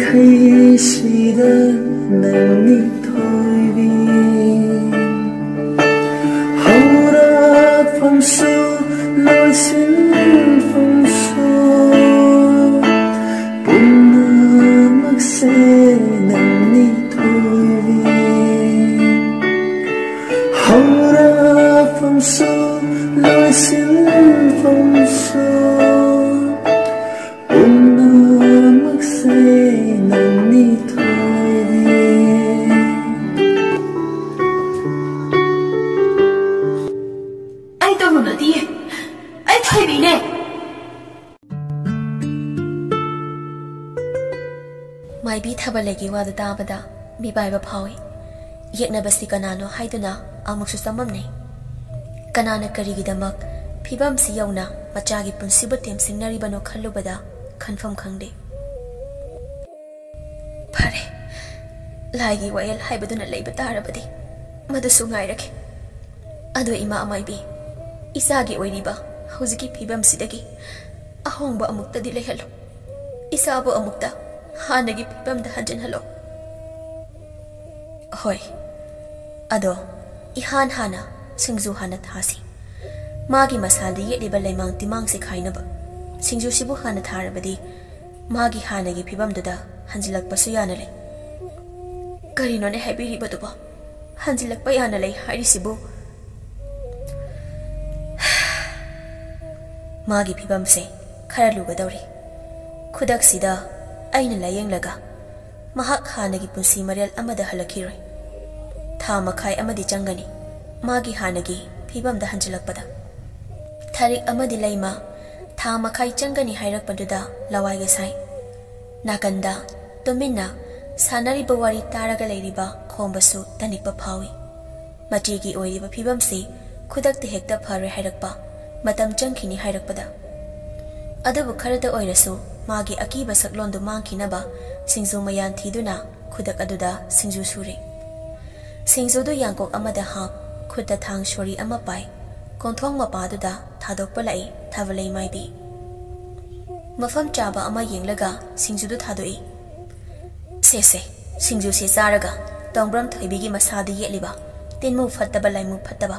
ꯃꯥꯏꯀꯩꯁꯤꯗ ꯅꯪꯅꯤ ꯊꯣꯏꯕꯤ ꯍꯧꯔꯛꯐꯝꯁꯨ ꯂꯣꯏꯁꯤꯟꯐꯝꯁꯨ ꯄꯨꯝꯅꯃꯛꯁꯦ ꯅꯪꯅꯤ ꯊꯣꯏꯕꯤ ꯍꯧꯔꯛꯐꯝꯁꯨ ꯂꯣꯏꯁꯤꯟꯐꯝꯁꯨ माइबी थबलेगी वाद ताबदा मिबाइबा फावी येक्नबसी कनानो हाइदुना अमुकसु सममने कनाना करिगिदमक फिबम सि यौना मचागी पुंसिबु तेमसिंगनरिबनो खल्लुबदा खनफम खंगदे फरे लाइगी वायल हाइबदुना लेबा तारबदि मदुसु गाइरके अदो इमा अमाइबी इसागी ओइरिबा हौजिकी फिबम सिदगी अहोंबा अमुक्तदि लेहलो इसाबु अमुक्ता हानगी फिबम हंजन हलो होय अदो इहान हाना सिंजु हाना थासी मागी मसालदि येलिबा लेमांग तिमांग से खाइनबा सिंजु सिबु हाना थारबदि मागी हानगी फिबम दुदा हंजिलकपसु याना ले करिनोने हाइबिरिबदुबो हंजिलकपा याना ले हाइरिसिबु मागी फिबम से खरा लुगदौरी खुदक सिदा अइन लायेंगलगा महाक हानगी पुंसी मरेल अमदा हलखिरोय था मखाय अमदी चंगनी मागी हानगी फिबम दा हंजलकपदा थारिक अमदी लैमा था मखाय चंगनी हाइरकपदुदा लवाइगे साइ नाकंदा तुमिन्ना सानरिबा वारी तारगा लैरिबा खोंबसु तनिकपा फावी मचीगी ओइरिबा फिबम से खुदकते हेक्ता फरे हाइरकपा मतम चंखिनी हाइरकपदा अदबु खरदा ओइरसु मागी अकीबा सकलोंदु मांखिनबा सिंजु मयान थीदुना खुदक अदुदा सिंजु सुरे सिंजुदु यांकोक अमदा हाप खुदा थांग शोरी अमा पाई कोंथोंग मपादुदा थादोकपा लाई थावलै माइबी मफम चाबा अमा येंगलगा सिंजुदु थादोई से सिंजु से चारगा तोंब्रम थोइबिगी मसादी येलिबा तिनमु फत्तबा लाइमु फत्तबा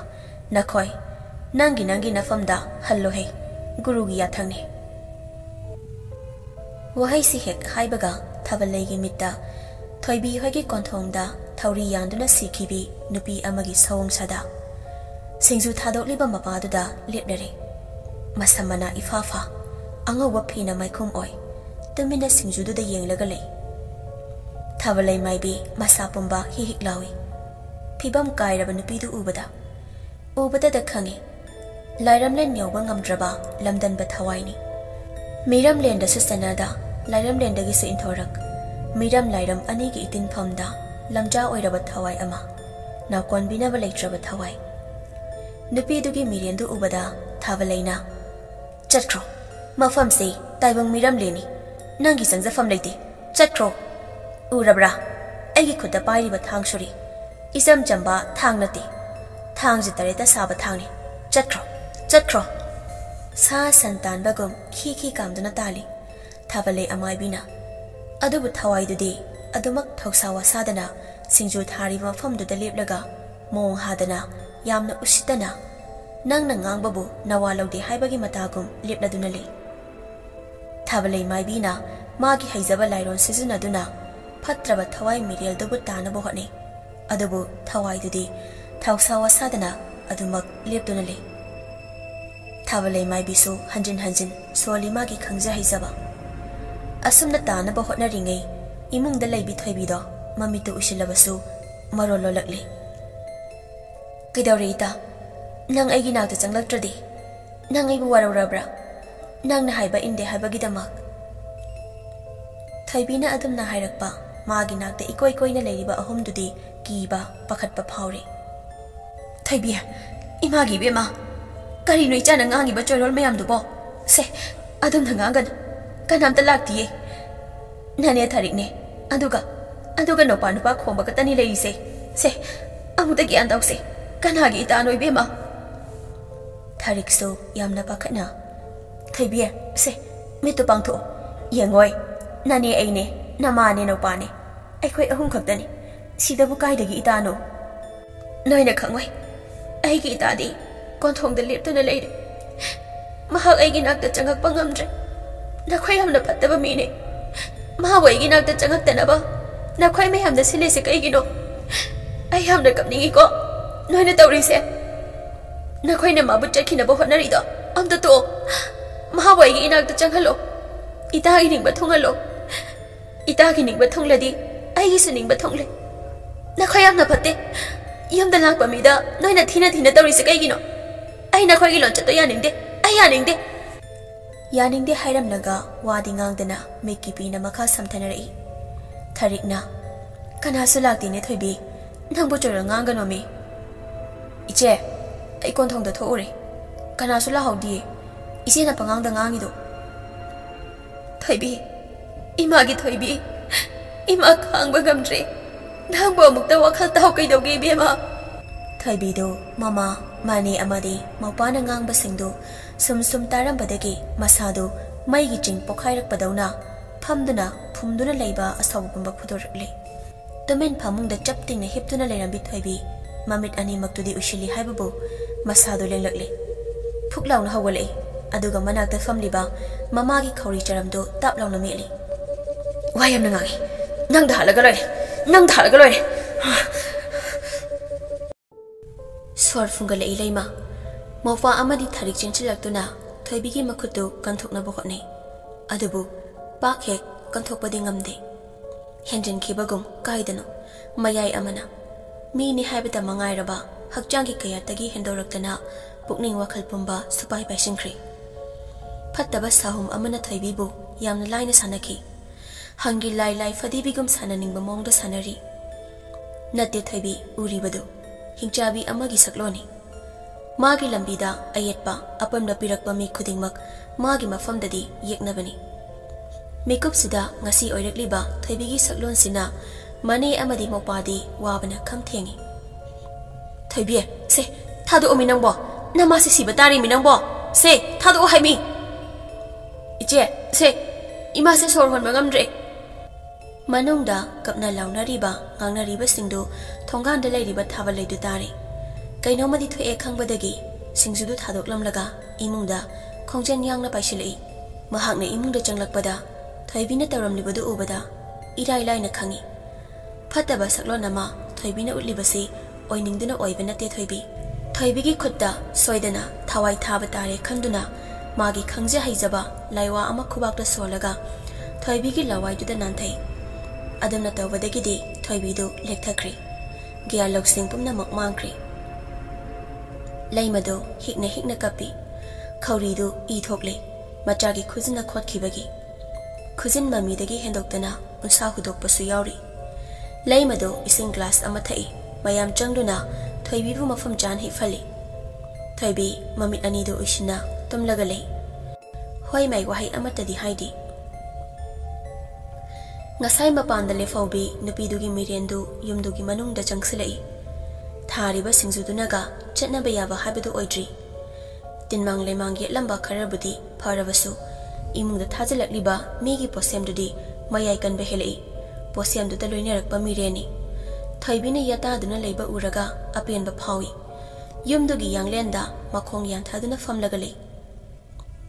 नखोय नंगी नफमदा हल्लो है गुरुगी याथंगने वहाई से हेक हाइबगा थबलैगी मित्ता थोइबी होगी कोंथोंगदा थौरी यान्दुना सिखिबी नुपी अमगी सवोंग सदा सिंजु थादोकलिबा मपादुदा लेपनरे मसमना इफाफा अंगौबा फीना माइखुम ओय तुमिना सिंजुदुदा येंगलगा लै थबलै माइबी मसा पुंबा हिहिक लावी फिबम कायरबा नुपीदु उबदा खंगे लाइरमलेन यौबा ngamdraba lamdanba thawai मिरम लेंदसु सनादा लाइरम लेंदगिसु इंथोरक मिरम लाइरम अनेगी इतिन फमदा लमजा ओइरबा थवाई अमा नाकोन बिनाबा लेट्रबा थवाई नुपीदुगी मिरेंदु उबदा थावलैना चट्रो मफम से ताइबंग मिरम लेनी नंगी संजफम लेते चट्रो उरबरा एगी खुदा पाइरिबा थांग सुरी इसम चंबा थांग नते थांग जितरेता साबा थांगने चट्रो सा संतान बगम खी कामदना ताली थाबले अमाइबिना अदुबु थवाइदुदी अदुमक थौसावा सादना सिंजु थारिबा मफमदुदा लेपलगा मोंग हादना यामना उसितना नंगना ngangbabु nawa lawde haibagi matagum lepladuna le थाबले माइबिना मागी हैजबा लाइरोन सिजुनदुना फत्रबा थवाई मिरेल दुबु तानबो हने अदुबु थवाइदुदी थौसावा सादना अदुमक लेपदुना ले थावलै माइबिसु हंजिन सोली मागी खंगजा हैजबा असुमना तानबा होटनरिङै इमुंगदा लैबि थोइबिदो ममितु उसिलबसु मरोलो लक्ले किदौरेता नंग ऐगी नागता चंगलक्त्रदि नंग ऐबु वारौरब्रा नंगना हाइबा इंदे हाइबगिदमक थोइबिना अदुमना हाइरकपा मागी नागता इकोइ कोइना लैरिबा अहुमदुदि कीबा पखतपा फावरे थोइबिया इमागी बेमा करीनो इचाना ngangiba choirol mayamdubo se adumna ngangan kanamta laktiye nane tharikne aduga nopa nupa khomba katani leise se amuda gyan dawse kanagi itanoi bema tharikso yamna pakhatna थैबिया से मितु पांथो यंगोय नानी आइने Namane no pane. Aikoi ahum khaktani. Sidabu kaidagi itano. Noina khangwai. Aigi itadi konthong da leptuna leire. Mahak aigi nakta changak pangamdre. Nakhoi hamna phattaba mine. Mahabu aigi nakta changak tanaba. Nakhoi me hamna sile se kaigi no. Ai hamna kapningi ko. Noina tawri se. Nakhoi na mabu chakhina bo hotnari do. Amta to. Mahabu aigi nakta changhalo. Itagi ningba thongalo. Itagi ningba thongladi aigi su ningba thongle. Nakhoi hamna phatte. Yamda lakpa mida noina thina tawri se kaigi no. Ai nakhoi gi lon chato yaningde. Ai yaningde. Yaningde hairamnaga wadi ngangdana meki pina makha samthanari. Tharikna kanasu lakdine thoibi nangbo chora ngangano me. Iche ai konthong da thoure. Kanasu la hawdi. Ise na pangangda ngangido. Thoibi ima gi thoibi. Ima khangba gamdre. Nangbo mukta wakhal taw kaidoge bema. Thoibi do mama mane amadi mapana ngangba singdo sum tarambadagi masado maigi ching pokhairakpadawna phamduna phumduna leiba asawgumba khudorle. Tumen phamungda chaptingna hiptuna leirambi thoibi mamit ani maktudi ushili haibabu masado lenglakle. Phuklauna hawalai aduga manakta famliba mamagi khawri charamdo taplauna meli. Wayamna ngangi nangda halaga loire. Swar fungal ilaima Mawfa amadi tharik chinchilakuna thoibigi makhutu kanthokna bokhone adubu pakhek kanthokpadi ngamde henjin khibagum kaidano mayai amana mi ni haibata mangai raba hakjangi kayatagi hendoraktana pukning wakhal pumba supai paisingkhri phattaba sahum amana thoibibu yamna laina sanaki hangi lai fadibigum sananingba mongda sanari natte thoibi uribadu hingchabi amagi sakloni Magi lambida ayetpa apamna pirakpa mi khudingmak magi mafamdadi yeknabani Makeup sida ngasi oirakliba thoibigi saklon sina mane amadi mopadi wabana khamthengi Thoibi se thadu ominangbo namase sibatari minangbo se thadu haimi Iche se imase sorhon mangamdre Manungda kapna launariba ngangnariba singdu thonganda leiriba thabalaidu tari Kainomadi thoe khangbadagi singjudu thadoklamlaga imungda khongjen yangna paisilei mahakna imungda changlakpada thoibina taramlibadu ubada irai laina khangi phataba saklonama thoibina utlibase oiningduna oibana te thoibigi khutta soidana thawai thaba tare khanduna magi khangje haijaba laiwa ama khubakta solaga thoibigi lawaiduda nanthai adamna tawbadagidi thoibidu lekthakri gya loksing pumna makmangkri Laimado hikna kapi khawridu I thokle machagi khuzina khotkibagi khuzin mamidagi hendoktana unsa hudokpasu yauri Laimado ising glass ama thai mayam changduna thoibibu mafam jan hi fali thoibi mamit anido ushina tumlaga lei hoi mai wahai amatadi haidi ngasai mapanda lefaubi nupidugi mirendu yumdugi manungda changsilai Thariba singjudunaga chatnaba yaba haibadu oidri tinmang lemangge lamba kharabudi pharabasu imungda thajalakliba megi posemdudi mayai kanbe helei posemduda loinarakpa mireni thoibina yataduna leiba uraga apenba phawi yumdugi yanglenda makhong yanthaduna famlaga lei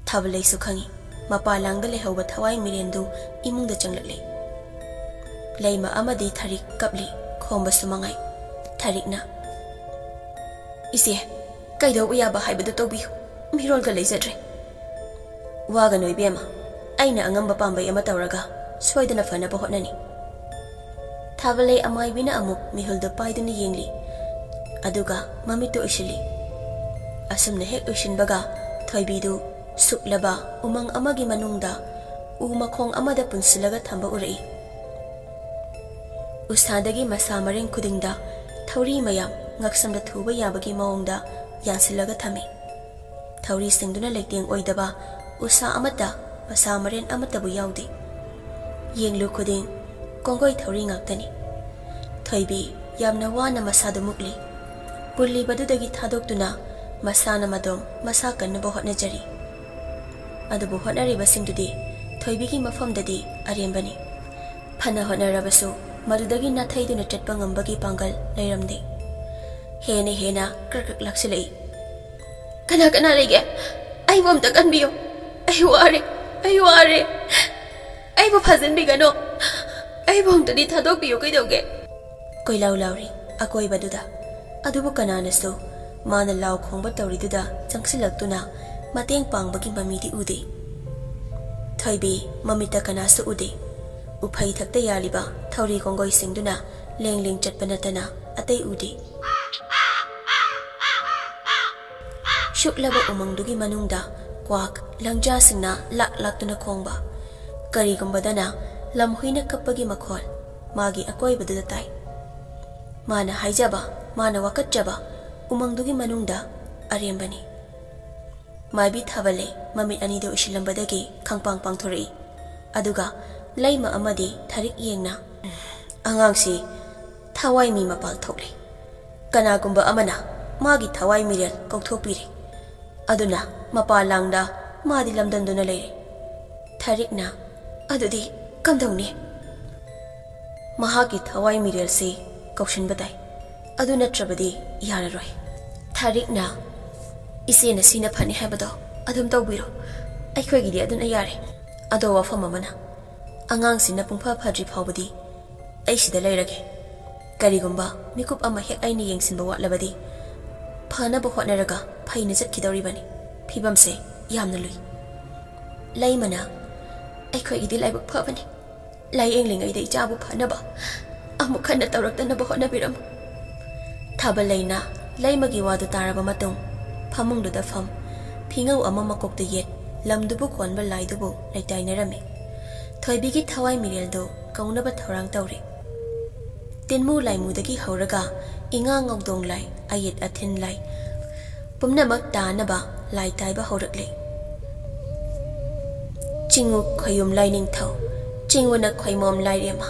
thabalei su khangi mapalangda lehauba thawai mirendu imungda changlakle leima amadi tharik kapli khombasu mangai tharikna Ise kaido uyaba haibadu tobiyu mirol ga leizadre waga noi bema aina angamba pambai ama tawraga soidana fana ba hotnani thabalei amai bina amuk mihulda paiduna yengli aduga mamito ishili asumna hek ushinbaga thoibidu suklaba umang amagi manungda umakhong amada punsilaga thamba urai usadagi masa mareng kudingda thawri mayam ngaksamda thuba yabagi maongda yansilaga thame thawri singduna lekteng oidaba usa amata masa maren amatabu yaudi yenglu khuding kongoi thawri ngaktani thoibi yamna wana masadu mukli pulli badudagi thadoktuna masana madom masa kannaba hotnajari adubu hotnari basingdudi thoibigi mafamdadi arembani Fanaa होनरबसु मरुदगी नाथैदुना चटपा ngambagi Pongal लेरमदे हेने हेना क्रक लाक्सिलै कना कना लेगे आई बम त कनबियो आई वारे आई बो फजन बिगनो आई बम तदी थादोक बियो कइदोगे कोइलाउ Lowry अकोइ बदुदा अदुबु कनानसु माना लाउ खोंबा तौरीदुदा चंगसिलक्तुना मतेंग पांगबगी ममीदी उदे थैबी ममिता कनासु उदे उफै थक्ते यालिबा थौरी कोंगोइ सिंगदुना लेंग चटपनतना अतै उदे शुक्लबा उमंगदुगी मनुंगदा क्वाक लंगजा सिंगना लाक लाक्तुना खोंबा करीगुंबदना लमहुइना कप्पगी मखोल मागी अकोइ बदुदा ताई माना हाइजाबा माना वकच्चबा उमंगदुगी मनुंगदा अरेंबनी माइबी थाबले ममी अनिदो इशिलंबदगी खंगपांग पांगथोरई अदुगा लैमा अमदी थारिक येंगना अंगांगसी थावाई मी मपाल थोकले कनागुंबा अमना मागी थावाई मिरेल कौथोपिरे अदुना मपा लांगदा मादी लमदंदुना लेरे थारिकना अदुदी कमदौनी महागी थावाई मिरेल से कौशन बताई अदु नत्रबदी याररोय थारिकना इसेना सिना फनी हैबदो अदुम तौबिरो अखोइगिदी अदुना यारे अदो वफम अमना अंगांगसिना पुंफा फद्रि फावबदी ऐसिदा लेरगे करिगुंबा मिकुप अमा हेक आइना येंगसिनबा वाटलबदी फानबा होटनरगा फैना चटखिदौरिबनी फिबमसे यामना लुई लैमना अखोइगिदी लाइबक फबनी लाइएंगलिंगैदा इचाबु फनबा अमु खन्ना तौरक्तनबा होटनबिरम थाबलैना लैमगी वादु तारबा मतुंग फमुंगदुदा फम फिंगौ अमा मकोकदा येत लमदुबु खोनबा लाइदुबु लैताइनरमे थोइबिगी थवाई मिरेलदो कौनबा थौरांग तौरे तिनमु लाइमुदगी हौरगा इंगांग ngौदोंग लाइ आयेत अथिन लाइ पुमनमक तानबा लाइ ताइबा हौरकले चिंगु खयुम लाइनिंग थौ चिंगुना खयमोम लाइरेमा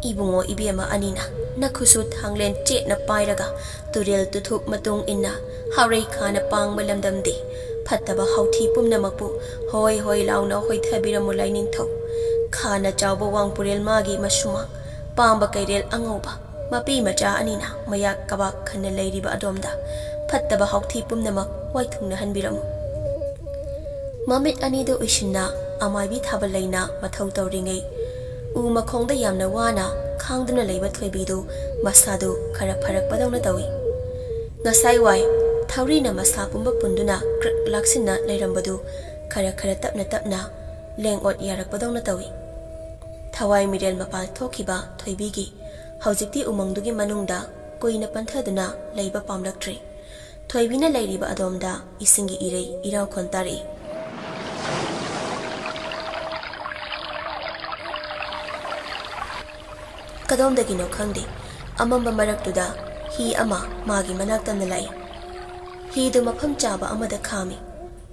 इबुंगो इबियमा अनिना नखुसु थांगलेन चेटना पाइरगा तुरेल तुथुक मतुंग इन्ना हाउरै खाना पांगबा लमदमदे फत्तबा हौथी पुमनमकपु होय होय लाउना होय थबिरमु लाइनिंग थौ खाना चावबा वांगपुरेल मागी मसुमा पांबा कैरेल अंगौबा मपी मचा अनिना मया कबा खन्ना लैरिबा अदोमदा फत्तबा हौथी पुमनमक वाइथुंगना हनबिरमु ममित अनिदो उइसिन्ना अमाइबी थाबा लैना मथौ तौरिङै उ मखोंदा यामना वाना खांदुना लैबा थोइबिदो मसादो खरा फरकपदौना तौई ngasai wai thaurina masa pumba punduna krak laksina leirambadu khara khara tapna tapna leng ot yarakpadongna tawi thawai mirel mapal thokiba thoibigi haujikti umangdugi manungda koina panthaduna leiba pamlaktri thoibina leiriba adomda isingi irei iraw khontari kadomdagi no khangdi amamba maraktuda hi ama magi manaktamna lai hi du mafam chaba amada khami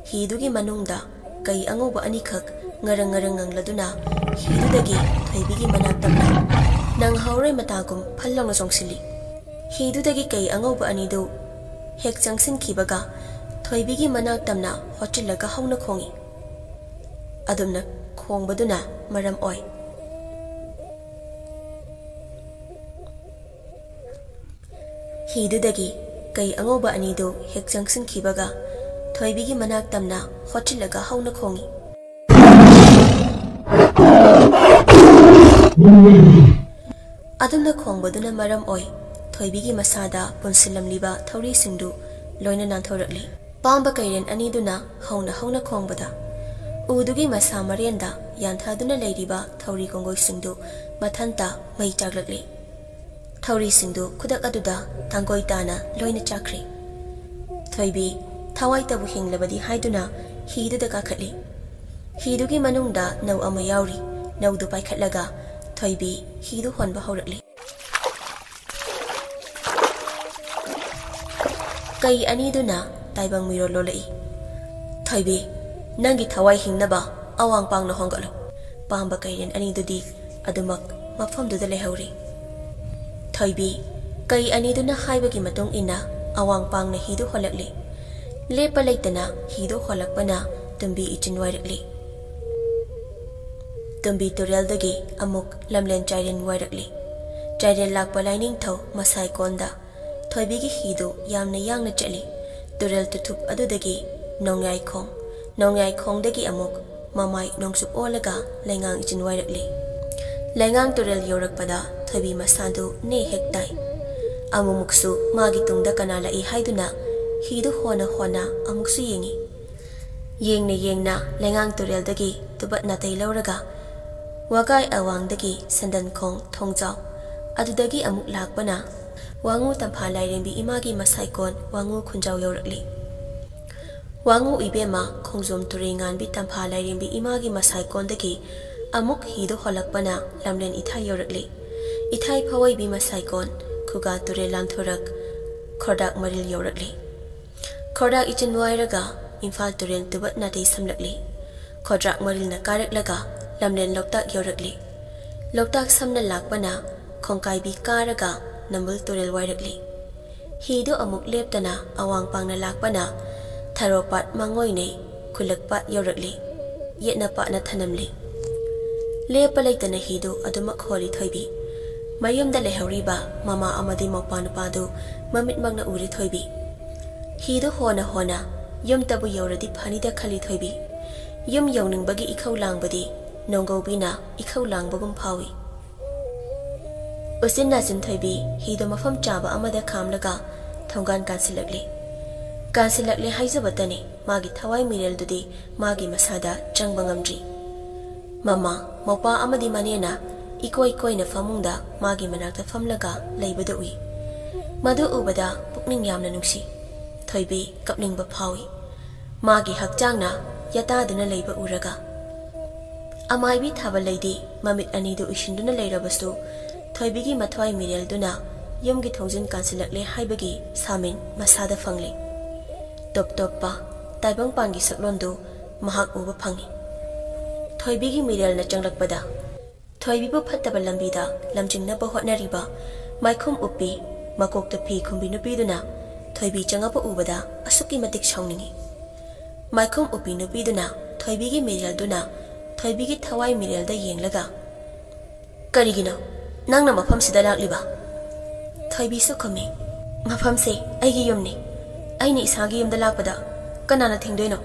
hi dugi manungda kai angoba anikhak ngarang ngarang ngangladuna hi dudagi thoibigi manaktamna nang haurai matagum phallong songsili hi dudagi kai angoba anidu hek changsin khibaga thoibigi manaktamna hochilaga hauna khongi adumna khongbaduna maram oi Hidudagi kai angoba anido hek jangsin khibaga thoibigi manak tamna hochilaga hauna khongi adumna khongbaduna maram oi thoibigi masada punsilamliba thauri singdu loina nanthorakli pamba kairen aniduna hauna hauna khongbada udugi masa marienda yanthaduna leiriba thauri kongoi singdu mathanta mai chaglakli Thauri singdu kudak aduda tangoi tana loina chakri thoibi thawai tabu hinglabadi haiduna hidu da kakhatli hidugi manungda nau ama yauri naudu paikhatlaga thoibi hidu honba haurakli kai aniduna taibang miro lolai thoibi nangi thawai hingnaba awang pangna hongalo pamba kairen anidudi adumak mafamduda lehauri Thoibi kai aniduna haibagi matong ina awang pang na hidu holakli lepa laitana hidu holakpana tumbi ichinwairakli ꯇꯨꯝꯕꯤ ꯇꯨꯔꯦꯜꯗꯒꯤ ꯑꯃꯨꯛ ꯂꯝꯂꯦꯟ ꯆꯥꯏꯔꯦꯟ ꯋꯥꯏꯔꯛꯂꯤ꯫ ꯆꯥꯏꯔꯦꯟ ꯂꯥꯛꯄ ꯂꯥꯏꯅꯤꯡꯊꯧ ꯃꯁꯥꯏ ꯀꯣꯟꯗ ꯊꯣꯏꯕꯤꯒꯤ ꯍꯤꯗꯨ ꯌꯥꯝꯅ ꯌꯥꯡꯅ ꯆꯠꯂꯤ꯫ ꯇꯨꯔꯦꯜ ꯇꯨꯊꯨꯞ ꯑꯗꯨꯗꯒꯤ ꯅꯣꯡꯌꯥꯏꯈꯣꯡ, ꯅꯣꯡꯌꯥꯏꯈꯣꯡꯗꯒꯤ ꯑꯃꯨꯛ ꯃꯃꯥꯏ ꯅꯣꯡꯆꯨꯞ ꯑꯣꯜꯂꯒ ꯂꯩꯉꯥꯡ ꯏꯆꯤꯟ ꯋꯥꯏꯔꯛꯂꯤ꯫ ꯂꯩꯉꯥꯡ ꯇꯨꯔꯦꯜ ꯌꯧꯔꯛꯄꯗ ꯊꯣꯏꯕꯤ ꯃꯁꯥꯗꯨ ꯅꯦ ꯍꯦꯛ ꯇꯥꯏ꯫ ꯑꯃꯨꯛꯃꯨꯛꯁꯨ ꯃꯥꯒꯤ ꯇꯨꯡꯗ ꯀꯅꯥ ꯂꯥꯛꯏ ꯍꯥꯏꯗꯨꯅ ꯍꯤꯗꯨ ꯍꯣꯟꯅ ꯍꯣꯟꯅ ꯑꯃꯨꯛꯁꯨ ꯌꯦꯡꯉꯤ꯫ ꯌꯦꯡꯅ ꯌꯦꯡꯅ ꯂꯩꯉꯥꯡ ꯇꯨꯔꯦꯜꯗꯒꯤ ꯇꯨꯕꯠ ꯅꯥꯇꯩ ꯂꯧꯔꯒ ꯋꯥꯒꯥꯏ ꯑꯋꯥꯡꯗꯒꯤ ꯁꯟꯗꯟꯈꯣꯡ ꯊꯣꯡꯖꯥꯎ, ꯑꯗꯨꯗꯒꯤ ꯑꯃꯨꯛ ꯂꯥꯛꯄꯅ ꯋꯥꯡꯉꯨ ꯇꯝꯐꯥ ꯂꯥꯏꯔꯦꯝꯕꯤ ꯏꯃꯥꯒꯤ ꯃꯁꯥꯏꯀꯣꯟ ꯋꯥꯡꯉꯨ ꯈꯨꯟꯖꯥꯎ ꯌꯧꯔꯛꯂꯤ꯫ ꯋꯥꯡꯉꯨ ꯏꯕꯦꯝꯃ ꯈꯣꯡꯖꯣꯝ ꯇꯨꯔꯦꯜ ꯉꯥꯟꯕꯤ ꯇꯝꯐꯥ ꯂꯥꯏꯔꯦꯝꯕꯤ ꯏꯃꯥꯒꯤ ꯃꯁꯥꯏꯀꯣꯟꯗꯒꯤ ꯑꯃꯨꯛ ꯍꯤꯗꯨ ꯍꯣꯜꯂꯛꯄꯅ ꯂꯝꯂꯦꯟ ꯏꯊꯥꯏ ꯌꯧꯔꯛꯂꯤ꯫ ꯏꯊꯥꯏ ꯐꯋꯥꯏꯕꯤ ꯃꯁꯥꯏꯀꯣꯟ ꯈꯨꯒꯥ ꯇꯨꯔꯦꯜ ꯂꯥꯟꯊꯣꯔꯛ ꯈꯣꯔꯗꯥꯛ ꯃꯔꯤꯜ ꯌꯧꯔꯛꯂꯤ꯫ ꯈꯣꯔꯗꯥꯛ ꯏꯆꯤꯟ ꯋꯥꯏꯔꯒ ꯏꯝꯐꯥꯜ ꯇꯨꯔꯦꯜ ꯇꯨꯕꯠ ꯅꯥꯇꯩ ꯁꯝꯂꯛꯂꯤ꯫ ꯈꯣꯔꯗꯥꯛ ꯃꯔꯤꯜꯅ ꯀꯥꯔꯛꯂꯒ ꯂꯝꯂꯦꯟ ꯂꯣꯛꯇꯥꯛ ꯌꯧꯔꯛꯂꯤ꯫ ꯂꯣꯛꯇꯥꯛ ꯁꯝꯅ ꯂꯥꯛꯄꯅ ꯈꯣꯡꯀꯥꯏꯕꯤ ꯀꯥꯔꯒ ꯅꯝꯕꯨꯜ ꯇꯨꯔꯦꯜ ꯋꯥꯏꯔꯛꯂꯤ꯫ ꯍꯤꯗꯨ ꯑꯃꯨꯛ ꯂꯦꯞꯇꯅ ꯑꯋꯥꯡ ꯄꯥꯡꯅ ꯂꯥꯛꯄꯅ ꯊꯔꯣꯄꯥꯠ ꯃꯥꯡꯉꯣꯏꯅꯩ ꯈꯨꯜꯂꯛꯄꯥꯠ ꯌꯧꯔꯛꯂꯤ꯫ ꯌꯦꯠꯅ ꯄꯥꯠꯅ ꯊꯅꯝꯂꯤ꯫ ꯂꯦꯞꯄ ꯂꯩꯇꯅ ꯍꯤꯗꯨ ꯑꯗꯨꯃꯛ ꯍꯣꯜꯂꯤ ꯊꯣꯏꯕꯤ꯫ ꯃꯌꯨꯝꯗ ꯂꯩꯍꯧꯔꯤꯕ ꯃꯃꯥ ꯑꯃꯗꯤ ꯃꯧꯄꯥ ꯅꯨꯄꯥꯗꯨ ꯃꯃꯤꯠꯃꯛꯅ ꯎꯔꯤ ꯊꯣꯏꯕꯤ꯫ ꯍꯤꯗꯨ ꯍꯣꯟꯅ ꯍꯣꯟꯅ ꯌꯨꯝꯇꯕꯨ ꯌꯧꯔꯗꯤ ꯐꯅꯤꯗ ꯈꯜꯂꯤ ꯊꯣꯏꯕꯤ꯫ ꯌꯨꯝ ꯌꯧꯅꯤꯡꯕꯒꯤ ꯏꯈꯧ ꯂꯥꯡꯕꯗꯤ ꯅꯣꯡꯒꯧꯕꯤꯅ ꯏꯈꯧ ꯂꯥꯡꯕꯒꯨꯝ ꯐꯥꯎꯏ꯫ ꯎꯆꯤꯟ ꯅꯥꯆꯤꯟ ꯊꯣꯏꯕꯤ ꯍꯤꯗꯨ ꯃꯐꯝ ꯆꯥꯕ ꯑꯃꯗ ꯈꯥꯝꯂꯒ ꯊꯣꯡꯒꯥꯟ ꯀꯥꯟꯁꯤꯜꯂꯛꯂꯤ꯫ ꯀꯥꯟꯁꯤꯜꯂꯛꯂꯦ ꯍꯥꯏꯖꯕꯇꯅꯤ ꯃꯥꯒꯤ ꯊꯋꯥꯏ ꯃꯤꯔꯦꯜꯗꯨꯗꯤ ꯃꯥꯒꯤ ꯃꯁꯥꯗ ꯆꯪꯕ ꯉꯝꯗ꯭ꯔꯤ꯫ ꯃꯃꯥ, ꯃꯧꯄꯥ ꯑꯃꯗꯤ ꯃꯅꯦꯅ ꯏꯀꯣꯏ ꯀꯣꯏꯅ ꯐꯃꯨꯡꯗ ꯃꯥꯒꯤ ꯃꯅꯥꯛꯇ ꯐꯝꯂꯒ ꯂꯩꯕꯗꯨ ꯎꯏ꯫ ꯃꯗꯨ ꯎꯕꯗ ꯄꯨꯛꯅꯤꯡ ꯌꯥꯝꯅ ꯅꯨꯡꯁꯤ꯫ ꯊꯣꯏꯕꯤ ꯀꯞꯅꯤꯡꯕ ꯐꯥꯎꯏ ꯃꯥꯒꯤ ꯍꯛꯆꯥꯡꯅ ꯌꯥꯇꯥꯗꯨꯅ ꯂꯩꯕ ꯎꯔꯒ꯫ ꯑꯃꯥꯏꯕꯤ ꯊꯥꯕꯜꯂꯩꯗꯤ ꯃꯃꯤꯠ ꯑꯅꯤꯗꯨ ꯎꯏꯁꯤꯟꯗꯨꯅ ꯂꯩꯔꯕꯁꯨ ꯊꯣꯏꯕꯤꯒꯤ ꯃꯊ꯭ꯋꯥꯏ ꯃꯤꯔꯦꯜꯗꯨꯅ ꯌꯨꯝꯒꯤ ꯊꯣꯡꯖꯤꯟ ꯀꯥꯟꯁꯤꯜꯂꯛꯂꯦ ꯍꯥꯏꯕꯒꯤ ꯁꯥꯃꯤꯟ ꯃꯁꯥꯗ ꯐꯪꯂꯤ꯫ ꯇꯣꯞ ꯇꯣꯞꯄ ꯇꯥꯏꯕꯪꯄꯥꯟꯒꯤ ꯁꯛꯂꯣꯟꯗꯨ ꯃꯍꯥꯛ ꯎꯕ ꯐꯪꯏ꯫ ꯊꯣꯏꯕꯤꯒꯤ ꯃꯤꯔꯦꯜꯅ ꯆꯪꯂꯛꯄꯗ ꯊꯣꯏꯕꯤꯕꯨ ꯐꯠꯇꯕ ꯂꯝꯕꯤꯗ ꯂꯝꯖꯤꯡꯅꯕ ꯍꯣꯠꯅꯔꯤꯕ ꯃꯥꯏꯈꯨꯝ ꯎꯞꯄꯤ ꯃꯀꯣꯛꯇ ꯐꯤ ꯈꯨꯝꯕꯤ ꯅꯨꯄꯤꯗꯨꯅ ꯊꯣꯏꯕꯤ ꯆꯪꯉꯛꯄ ꯎꯕꯗ ꯑꯁꯨꯛꯀꯤ ꯃꯇꯤꯛ ꯁꯥꯎꯅꯤꯡꯏ꯫ ꯃꯥꯏꯈꯨꯝ ꯎꯞꯄꯤ ꯅꯨꯄꯤꯗꯨꯅ ꯊꯣꯏꯕꯤꯒꯤ ꯃꯤꯔꯦꯜꯗꯨꯅ ꯊꯣꯏꯕꯤꯒꯤ ꯊꯋꯥꯏ ꯃꯤꯔꯦꯜꯗ ꯌꯦꯡꯂꯒ "ꯀꯔꯤꯒꯤꯅꯣ ꯅꯪꯅ ꯃꯐꯝꯁꯤꯗ ꯂꯥꯛꯂꯤꯕ?" ꯊꯣꯏꯕꯤꯁꯨ ꯈꯨꯝꯃꯤ, "ꯃꯐꯝꯁꯦ ꯑꯩꯒꯤ ꯌꯨꯝꯅꯤ꯫ ꯑꯩꯅ ꯏꯁꯥꯒꯤ ꯌꯨꯝꯗ ꯂꯥꯛꯄꯗ ꯀꯅꯥꯅ ꯊꯤꯡꯗꯣꯏꯅꯣ?